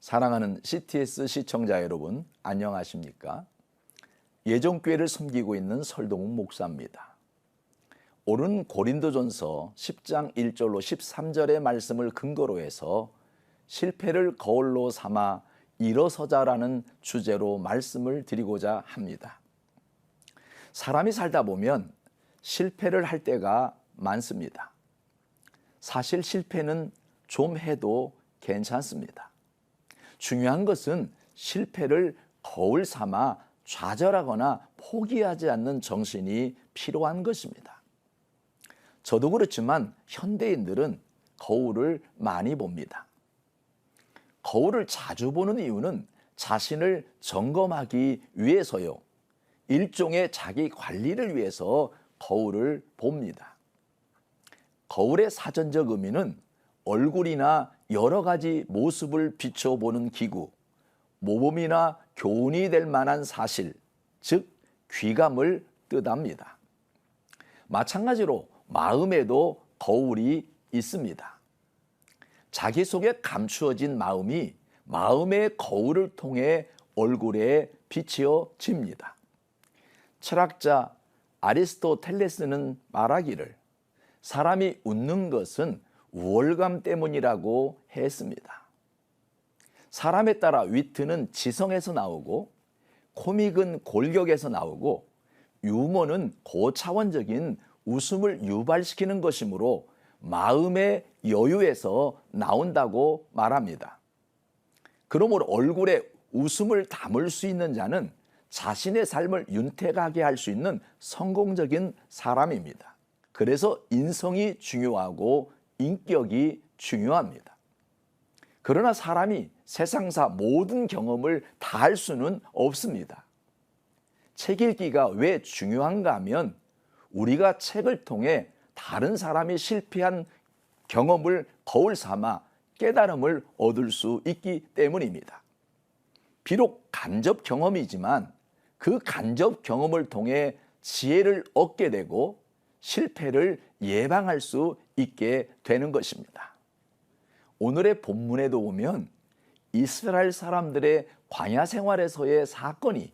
사랑하는 CTS 시청자 여러분, 안녕하십니까? 예종교회를 섬기고 있는 설동훈 목사입니다. 오늘 고린도전서 10장 1절로 13절의 말씀을 근거로 해서 실패를 거울로 삼아 일어서자라는 주제로 말씀을 드리고자 합니다. 사람이 살다 보면 실패를 할 때가 많습니다. 사실 실패는 좀 해도 괜찮습니다. 중요한 것은 실패를 거울 삼아 좌절하거나 포기하지 않는 정신이 필요한 것입니다. 저도 그렇지만 현대인들은 거울을 많이 봅니다. 거울을 자주 보는 이유는 자신을 점검하기 위해서요. 일종의 자기 관리를 위해서 거울을 봅니다. 거울의 사전적 의미는 얼굴이나 여러 가지 모습을 비춰보는 기구, 모범이나 교훈이 될 만한 사실, 즉 귀감을 뜻합니다. 마찬가지로 마음에도 거울이 있습니다. 자기 속에 감추어진 마음이 마음의 거울을 통해 얼굴에 비춰집니다. 철학자 아리스토텔레스는 말하기를 사람이 웃는 것은 우월감 때문이라고 했습니다. 사람에 따라 위트는 지성에서 나오고 코믹은 골격에서 나오고 유머는 고차원적인 웃음을 유발시키는 것이므로 마음의 여유에서 나온다고 말합니다. 그러므로 얼굴에 웃음을 담을 수 있는 자는 자신의 삶을 윤택하게 할 수 있는 성공적인 사람입니다. 그래서 인성이 중요하고 인격이 중요합니다. 그러나 사람이 세상사 모든 경험을 다 할 수는 없습니다. 책 읽기가 왜 중요한가 하면 우리가 책을 통해 다른 사람이 실패한 경험을 거울 삼아 깨달음을 얻을 수 있기 때문입니다. 비록 간접 경험이지만 그 간접 경험을 통해 지혜를 얻게 되고 실패를 예방할 수 있게 되는 것입니다. 오늘의 본문에도 보면 이스라엘 사람들의 광야 생활에서의 사건이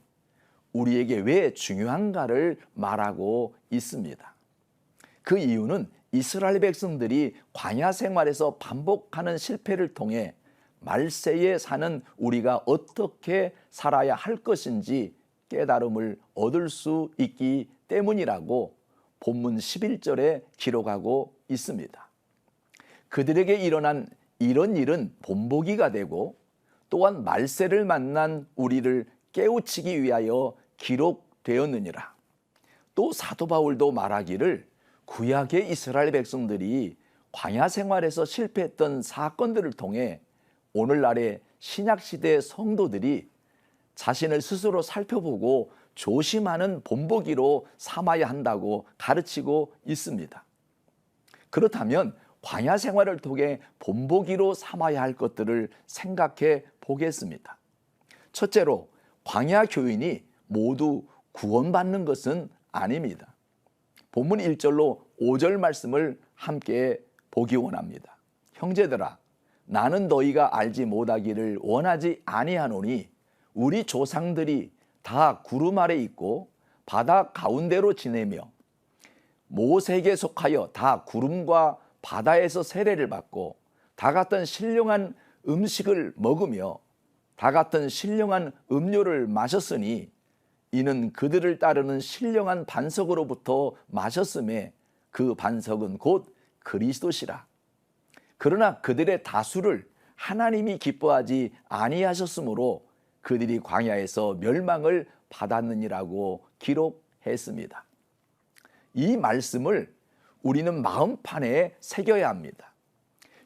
우리에게 왜 중요한가를 말하고 있습니다. 그 이유는 이스라엘 백성들이 광야 생활에서 반복하는 실패를 통해 말세에 사는 우리가 어떻게 살아야 할 것인지 깨달음을 얻을 수 있기 때문이라고 본문 11절에 기록하고 있습니다. 그들에게 일어난 이런 일은 본보기가 되고 또한 말세를 만난 우리를 깨우치기 위하여 기록되었느니라. 또 사도 바울도 말하기를 구약의 이스라엘 백성들이 광야 생활에서 실패했던 사건들을 통해 오늘날의 신약시대의 성도들이 자신을 스스로 살펴보고 조심하는 본보기로 삼아야 한다고 가르치고 있습니다. 그렇다면 광야 생활을 통해 본보기로 삼아야 할 것들을 생각해 보겠습니다. 첫째로 광야 교인이 모두 구원받는 것은 아닙니다. 본문 1절로 5절 말씀을 함께 보기 원합니다. 형제들아, 나는 너희가 알지 못하기를 원하지 아니하노니 우리 조상들이 다 구름 아래 있고 바다 가운데로 지내며 모세에게 속하여 다 구름과 바다에서 세례를 받고 다 같은 신령한 음식을 먹으며 다 같은 신령한 음료를 마셨으니 이는 그들을 따르는 신령한 반석으로부터 마셨음에 그 반석은 곧 그리스도시라. 그러나 그들의 다수를 하나님이 기뻐하지 아니하셨으므로 그들이 광야에서 멸망을 받았느니라고 기록했습니다. 이 말씀을 우리는 마음판에 새겨야 합니다.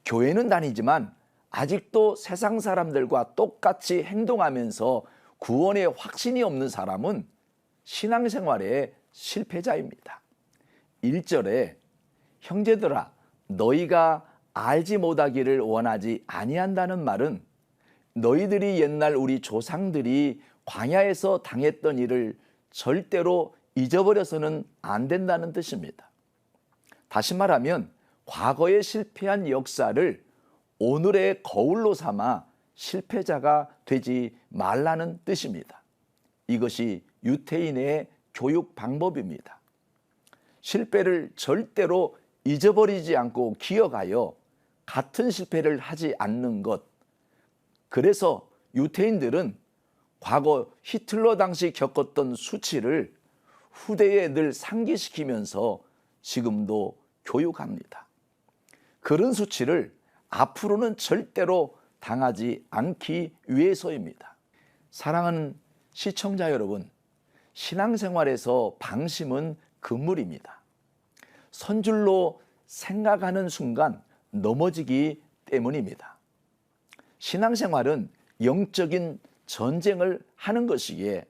교회는 다니지만 아직도 세상 사람들과 똑같이 행동하면서 구원의 확신이 없는 사람은 신앙생활의 실패자입니다. 1절에 형제들아 너희가 알지 못하기를 원하지 아니한다는 말은 너희들이 옛날 우리 조상들이 광야에서 당했던 일을 절대로 잊어버려서는 안 된다는 뜻입니다. 다시 말하면 과거에 실패한 역사를 오늘의 거울로 삼아 실패자가 되지 말라는 뜻입니다. 이것이 유태인의 교육 방법입니다. 실패를 절대로 잊어버리지 않고 기억하여 같은 실패를 하지 않는 것. 그래서 유태인들은 과거 히틀러 당시 겪었던 수치를 후대에 늘 상기시키면서 지금도 교육합니다. 그런 수치를 앞으로는 절대로 당하지 않기 위해서입니다. 사랑하는 시청자 여러분, 신앙생활에서 방심은 금물입니다. 선줄로 생각하는 순간 넘어지기 때문입니다. 신앙생활은 영적인 전쟁을 하는 것이기에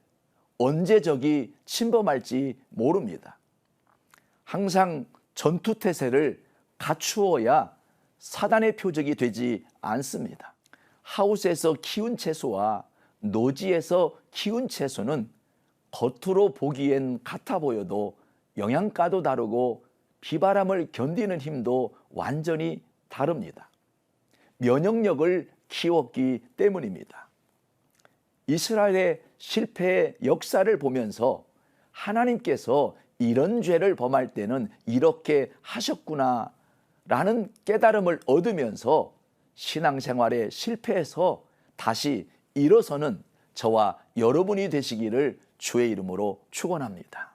언제 적이 침범할지 모릅니다. 항상 전투태세를 갖추어야 사단의 표적이 되지 않습니다. 하우스에서 키운 채소와 노지에서 키운 채소는 겉으로 보기엔 같아 보여도 영양가도 다르고 비바람을 견디는 힘도 완전히 다릅니다. 면역력을 키웠기 때문입니다. 이스라엘의 실패의 역사를 보면서 하나님께서 이런 죄를 범할 때는 이렇게 하셨구나 라는 깨달음을 얻으면서 신앙생활의 실패에서 다시 일어서는 저와 여러분이 되시기를 주의 이름으로 축원합니다.